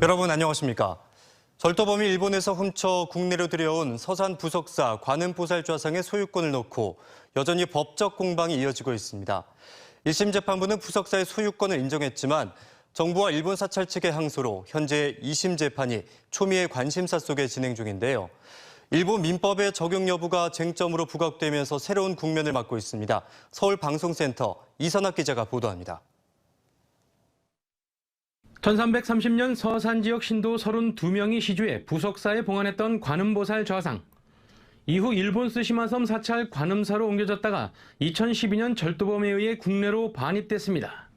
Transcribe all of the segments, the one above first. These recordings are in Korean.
여러분 안녕하십니까? 절도범이 일본에서 훔쳐 국내로 들여온 서산 부석사 관음보살좌상의 소유권을 놓고 여전히 법적 공방이 이어지고 있습니다. 1심 재판부는 부석사의 소유권을 인정했지만 정부와 일본 사찰 측의 항소로 현재 2심 재판이 초미의 관심사 속에 진행 중인데요. 일본 민법의 적용 여부가 쟁점으로 부각되면서 새로운 국면을 맞고 있습니다. 서울방송센터 이선학 기자가 보도합니다. 1330년 서산 지역 신도 32명이 시주해 부석사에 봉안했던 관음보살 좌상. 이후 일본 스시마섬 사찰 관음사로 옮겨졌다가 2012년 절도범에 의해 국내로 반입됐습니다.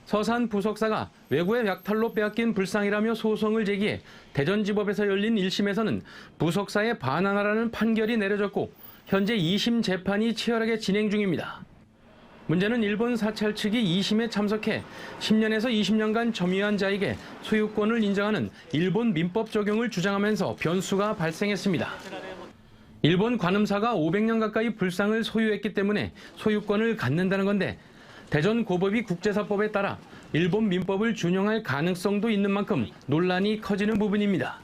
서산 부석사가 외구의 약탈로 빼앗긴 불상이라며 소송을 제기해 대전지법에서 열린 1심에서는 부석사에 반환하라는 판결이 내려졌고 현재 2심 재판이 치열하게 진행 중입니다. 문제는 일본 사찰 측이 2심에 참석해 10년에서 20년간 점유한 자에게 소유권을 인정하는 일본 민법 적용을 주장하면서 변수가 발생했습니다. 일본 관음사가 500년 가까이 불상을 소유했기 때문에 소유권을 갖는다는 건데 대전고법이 국제사법에 따라 일본 민법을 준용할 가능성도 있는 만큼 논란이 커지는 부분입니다.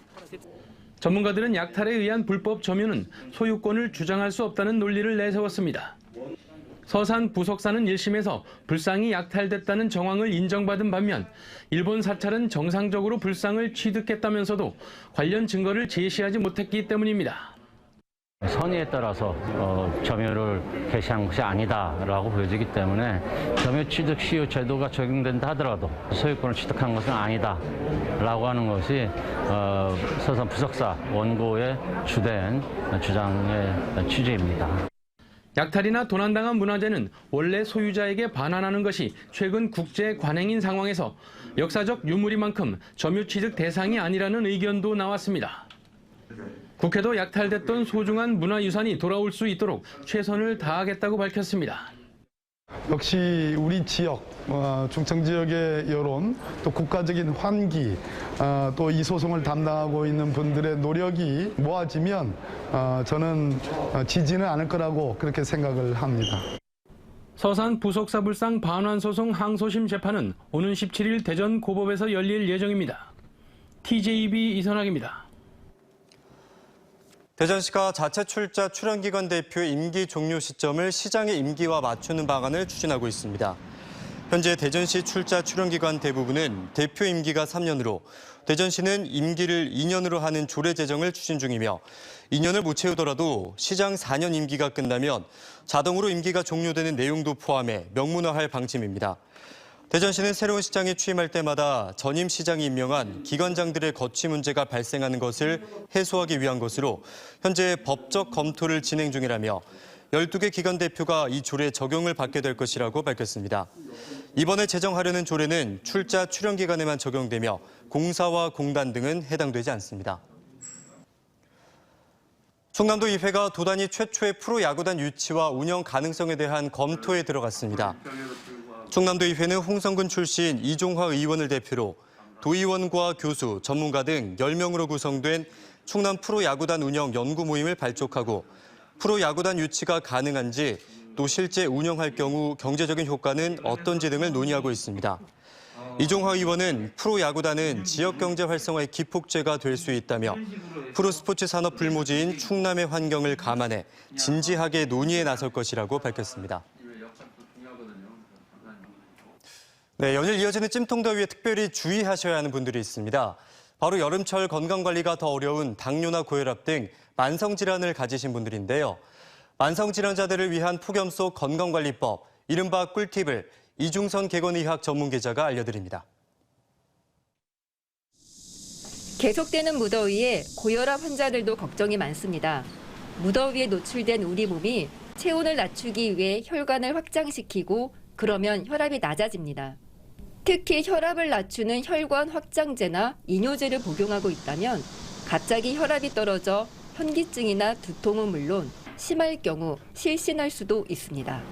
전문가들은 약탈에 의한 불법 점유는 소유권을 주장할 수 없다는 논리를 내세웠습니다. 서산 부석사는 1심에서 불상이 약탈됐다는 정황을 인정받은 반면 일본 사찰은 정상적으로 불상을 취득했다면서도 관련 증거를 제시하지 못했기 때문입니다. 선의에 따라서 점유를 개시한 것이 아니다라고 보여지기 때문에 점유 취득 시효 제도가 적용된다 하더라도 소유권을 취득한 것은 아니다라고 하는 것이 서산 부석사 원고의 주된 주장의 취지입니다. 약탈이나 도난당한 문화재는 원래 소유자에게 반환하는 것이 최근 국제 관행인 상황에서 역사적 유물이만큼 점유취득 대상이 아니라는 의견도 나왔습니다. 국회도 약탈됐던 소중한 문화유산이 돌아올 수 있도록 최선을 다하겠다고 밝혔습니다. 역시 우리 지역, 충청 지역의 여론, 또 국가적인 환기, 또 이 소송을 담당하고 있는 분들의 노력이 모아지면 저는 지지는 않을 거라고 그렇게 생각을 합니다. 서산 부석사 불상 반환 소송 항소심 재판은 오는 17일 대전 고법에서 열릴 예정입니다. TJB 이선학입니다. 대전시가 자체 출자 출연기관 대표의 임기 종료 시점을 시장의 임기와 맞추는 방안을 추진하고 있습니다. 현재 대전시 출자 출연기관 대부분은 대표 임기가 3년으로 대전시는 임기를 2년으로 하는 조례 제정을 추진 중이며 2년을 못 채우더라도 시장 4년 임기가 끝나면 자동으로 임기가 종료되는 내용도 포함해 명문화할 방침입니다. 대전시는 새로운 시장에 취임할 때마다 전임 시장이 임명한 기관장들의 거취 문제가 발생하는 것을 해소하기 위한 것으로 현재 법적 검토를 진행 중이라며 12개 기관 대표가 이 조례 적용을 받게 될 것이라고 밝혔습니다. 이번에 제정하려는 조례는 출자 출연 기간에만 적용되며 공사와 공단 등은 해당되지 않습니다. 충남도의회가 도단위 최초의 프로야구단 유치와 운영 가능성에 대한 검토에 들어갔습니다. 충남도의회는 홍성근 출신 이종화 의원을 대표로 도의원과 교수, 전문가 등 10명으로 구성된 충남 프로야구단 운영 연구 모임을 발족하고 프로야구단 유치가 가능한지 또 실제 운영할 경우 경제적인 효과는 어떤지 등을 논의하고 있습니다. 이종화 의원은 프로야구단은 지역경제 활성화의 기폭제가 될 수 있다며 프로스포츠 산업 불모지인 충남의 환경을 감안해 진지하게 논의에 나설 것이라고 밝혔습니다. 네, 연일 이어지는 찜통더위에 특별히 주의하셔야 하는 분들이 있습니다. 바로 여름철 건강관리가 더 어려운 당뇨나 고혈압 등 만성질환을 가지신 분들인데요. 만성질환자들을 위한 폭염 속 건강관리법, 이른바 꿀팁을 이중선 객원의학 전문기자가 알려드립니다. 계속되는 무더위에 고혈압 환자들도 걱정이 많습니다. 무더위에 노출된 우리 몸이 체온을 낮추기 위해 혈관을 확장시키고 그러면 혈압이 낮아집니다. 특히 혈압을 낮추는 혈관 확장제나 이뇨제를 복용하고 있다면 갑자기 혈압이 떨어져 현기증이나 두통은 물론 심할 경우 실신할 수도 있습니다.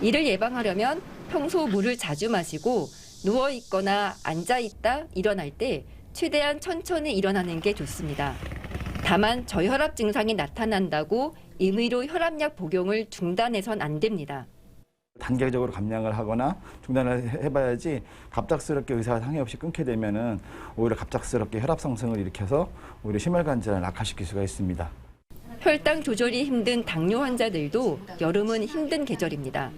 이를 예방하려면 평소 물을 자주 마시고 누워있거나 앉아있다 일어날 때 최대한 천천히 일어나는 게 좋습니다. 다만 저혈압 증상이 나타난다고 임의로 혈압약 복용을 중단해선 안 됩니다. 단계적으로 감량을 하거나 중단을 해봐야지 갑작스럽게 의사와 상의 없이 끊게 되면은 오히려 갑작스럽게 혈압 상승을 일으켜서 오히려 심혈관 질환을 악화시킬 수가 있습니다. 혈당 조절이 힘든 당뇨 환자들도 여름은 힘든 계절입니다.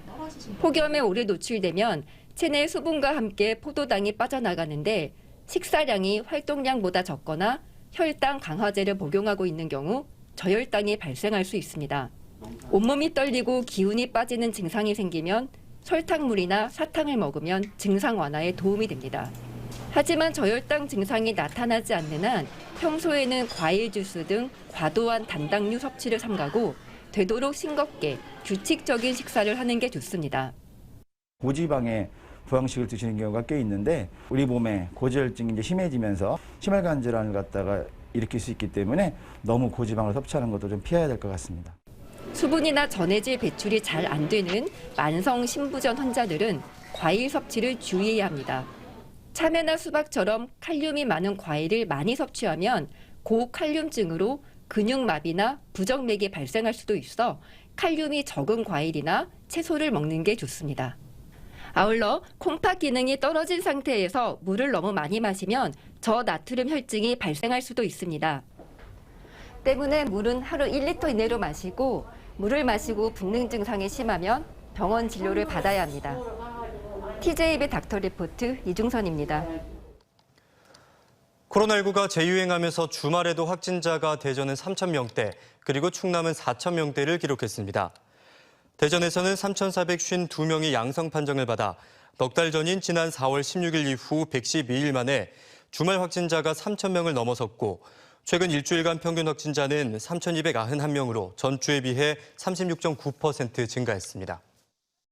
폭염에 오래 노출되면 체내 수분과 함께 포도당이 빠져나가는데 식사량이 활동량보다 적거나 혈당 강화제를 복용하고 있는 경우 저혈당이 발생할 수 있습니다. 온몸이 떨리고 기운이 빠지는 증상이 생기면 설탕물이나 사탕을 먹으면 증상 완화에 도움이 됩니다. 하지만 저혈당 증상이 나타나지 않는 한 평소에는 과일 주스 등 과도한 단당류 섭취를 삼가고 되도록 싱겁게 규칙적인 식사를 하는 게 좋습니다. 고지방의 보양식을 드시는 경우가 꽤 있는데 우리 몸에 고지혈증이 이제 심해지면서 심혈관 질환을 갖다가 일으킬 수 있기 때문에 너무 고지방을 섭취하는 것도 좀 피해야 될 것 같습니다. 수분이나 전해질 배출이 잘 안 되는 만성 신부전 환자들은 과일 섭취를 주의해야 합니다. 참외나 수박처럼 칼륨이 많은 과일을 많이 섭취하면 고칼륨증으로 근육마비나 부정맥이 발생할 수도 있어 칼륨이 적은 과일이나 채소를 먹는 게 좋습니다. 아울러 콩팥 기능이 떨어진 상태에서 물을 너무 많이 마시면 저나트륨 혈증이 발생할 수도 있습니다. 때문에 물은 하루 1리터 이내로 마시고 물을 마시고 붓는 증상이 심하면 병원 진료를 받아야 합니다. TJB 닥터 리포트 이중선입니다. 코로나19가 재유행하면서 주말에도 확진자가 대전은 3,000명대, 그리고 충남은 4,000명대를 기록했습니다. 대전에서는 3,452명이 양성 판정을 받아 넉 달 전인 지난 4월 16일 이후 112일 만에 주말 확진자가 3,000명을 넘어섰고 최근 일주일간 평균 확진자는 3,291명으로 전주에 비해 36.9% 증가했습니다.